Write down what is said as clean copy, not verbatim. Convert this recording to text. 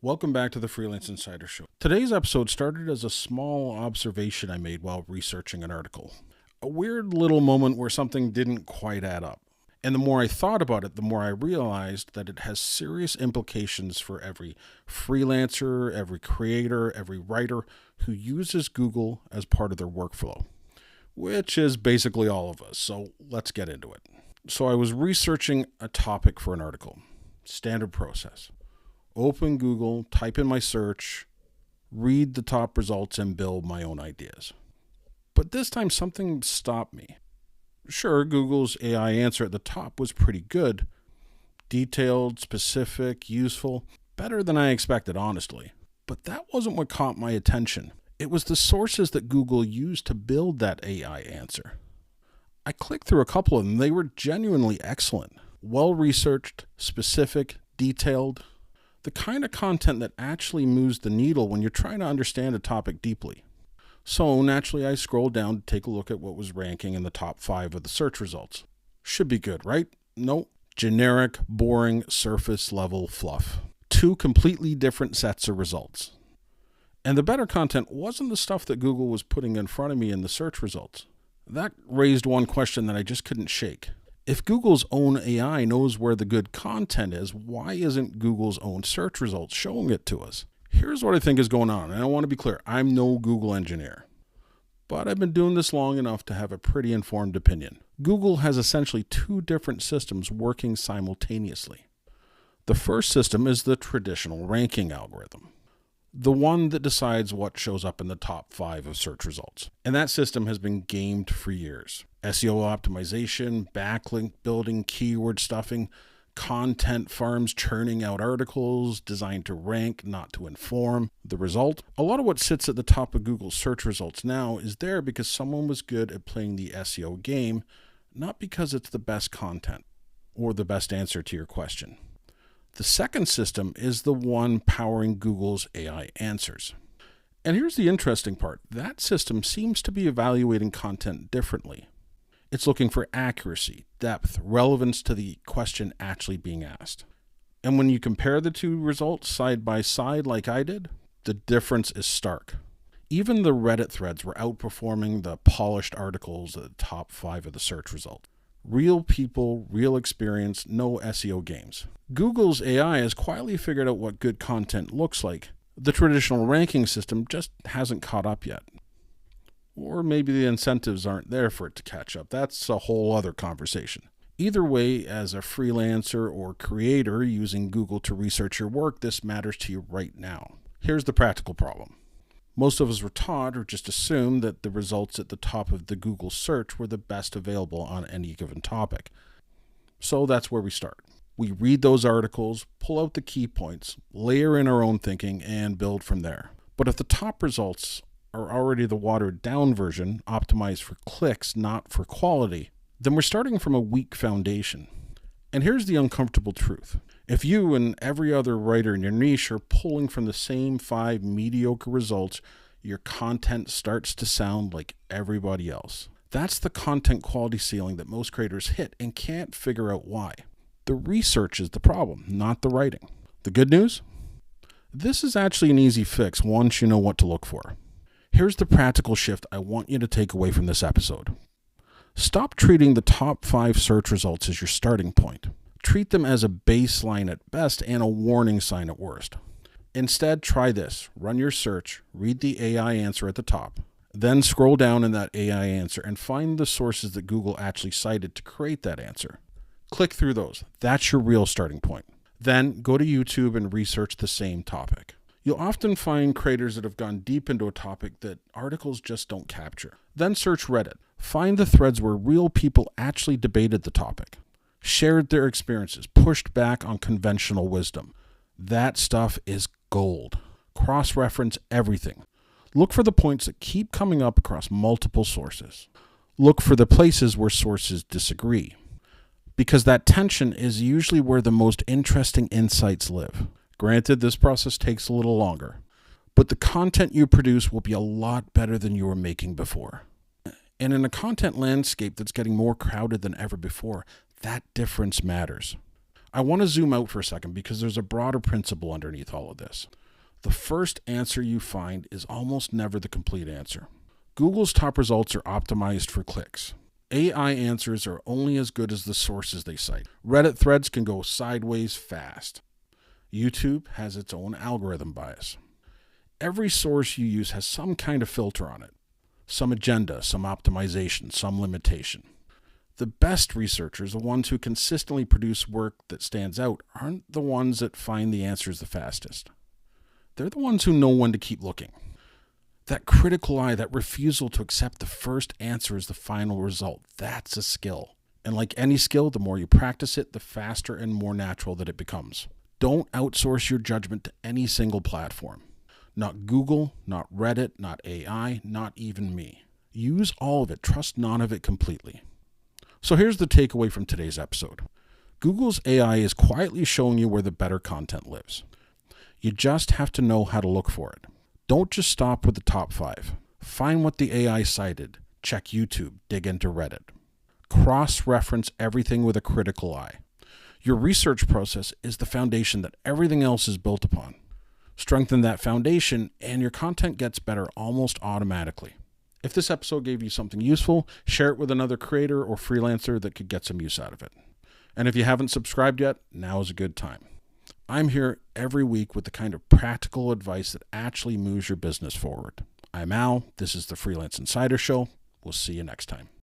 Welcome back to the Freelance Insider Show. Today's episode started as a small observation I made while researching an article. A weird little moment where something didn't quite add up. And the more I thought about it, the more I realized that it has serious implications for every freelancer, every creator, every writer who uses Google as part of their workflow, which is basically all of us. So let's get into it. So I was researching a topic for an article. Standard process. Open Google, type in my search, read the top results, and build my own ideas. But this time something stopped me. Sure, Google's AI answer at the top was pretty good. Detailed, specific, useful, better than I expected, honestly. But that wasn't what caught my attention. It was the sources that Google used to build that AI answer. I clicked through a couple of them. They were genuinely excellent. Well-researched, specific, detailed. The kind of content that actually moves the needle when you're trying to understand a topic deeply. So naturally, I scrolled down to take a look at what was ranking in the top 5 of the search results. Should be good, right? Nope. Generic, boring, surface level fluff. 2 completely different sets of results. And the better content wasn't the stuff that Google was putting in front of me in the search results. That raised one question that I just couldn't shake. If Google's own AI knows where the good content is, why isn't Google's own search results showing it to us? Here's what I think is going on, and I want to be clear. I'm no Google engineer, but I've been doing this long enough to have a pretty informed opinion. Google has essentially 2 different systems working simultaneously. The first system is the traditional ranking algorithm, the one that decides what shows up in the top 5 of search results. And that system has been gamed for years. SEO optimization, backlink building, keyword stuffing, content farms churning out articles designed to rank, not to inform. The result? A lot of what sits at the top of Google search results now is there because someone was good at playing the SEO game, not because it's the best content or the best answer to your question. The second system is the one powering Google's AI answers. And here's the interesting part. That system seems to be evaluating content differently. It's looking for accuracy, depth, relevance to the question actually being asked. And when you compare the 2 results side by side like I did, the difference is stark. Even the Reddit threads were outperforming the polished articles at the top 5 of the search results. Real people, real experience, no SEO games. Google's AI has quietly figured out what good content looks like. The traditional ranking system just hasn't caught up yet. Or maybe the incentives aren't there for it to catch up. That's a whole other conversation. Either way, as a freelancer or creator using Google to research your work, this matters to you right now. Here's the practical problem. Most of us were taught or just assumed that the results at the top of the Google search were the best available on any given topic. So that's where we start. We read those articles, pull out the key points, layer in our own thinking, and build from there. But if the top results are already the watered down version, optimized for clicks, not for quality, then we're starting from a weak foundation. And here's the uncomfortable truth. If you and every other writer in your niche are pulling from the same 5 mediocre results, your content starts to sound like everybody else. That's the content quality ceiling that most creators hit and can't figure out why. The research is the problem, not the writing. The good news? This is actually an easy fix once you know what to look for. Here's the practical shift I want you to take away from this episode. Stop treating the top 5 search results as your starting point. Treat them as a baseline at best and a warning sign at worst. Instead, try this. Run your search, read the AI answer at the top, then scroll down in that AI answer and find the sources that Google actually cited to create that answer. Click through those. That's your real starting point. Then go to YouTube and research the same topic. You'll often find creators that have gone deep into a topic that articles just don't capture. Then search Reddit. Find the threads where real people actually debated the topic, shared their experiences, pushed back on conventional wisdom. That stuff is gold. Cross-reference everything. Look for the points that keep coming up across multiple sources. Look for the places where sources disagree, because that tension is usually where the most interesting insights live. Granted, this process takes a little longer, but the content you produce will be a lot better than you were making before. And in a content landscape that's getting more crowded than ever before, that difference matters. I want to zoom out for a second because there's a broader principle underneath all of this. The first answer you find is almost never the complete answer. Google's top results are optimized for clicks. AI answers are only as good as the sources they cite. Reddit threads can go sideways fast. YouTube has its own algorithm bias. Every source you use has some kind of filter on it. Some agenda, some optimization, some limitation. The best researchers, the ones who consistently produce work that stands out, aren't the ones that find the answers the fastest. They're the ones who know when to keep looking. That critical eye, that refusal to accept the first answer as the final result, that's a skill. And like any skill, the more you practice it, the faster and more natural that it becomes. Don't outsource your judgment to any single platform. Not Google, not Reddit, not AI, not even me. Use all of it. Trust none of it completely. So here's the takeaway from today's episode. Google's AI is quietly showing you where the better content lives. You just have to know how to look for it. Don't just stop with the top 5. Find what the AI cited. Check YouTube. Dig into Reddit. Cross-reference everything with a critical eye. Your research process is the foundation that everything else is built upon. Strengthen that foundation and your content gets better almost automatically. If this episode gave you something useful, share it with another creator or freelancer that could get some use out of it. And if you haven't subscribed yet, now is a good time. I'm here every week with the kind of practical advice that actually moves your business forward. I'm Al. This is the Freelance Insider Show. We'll see you next time.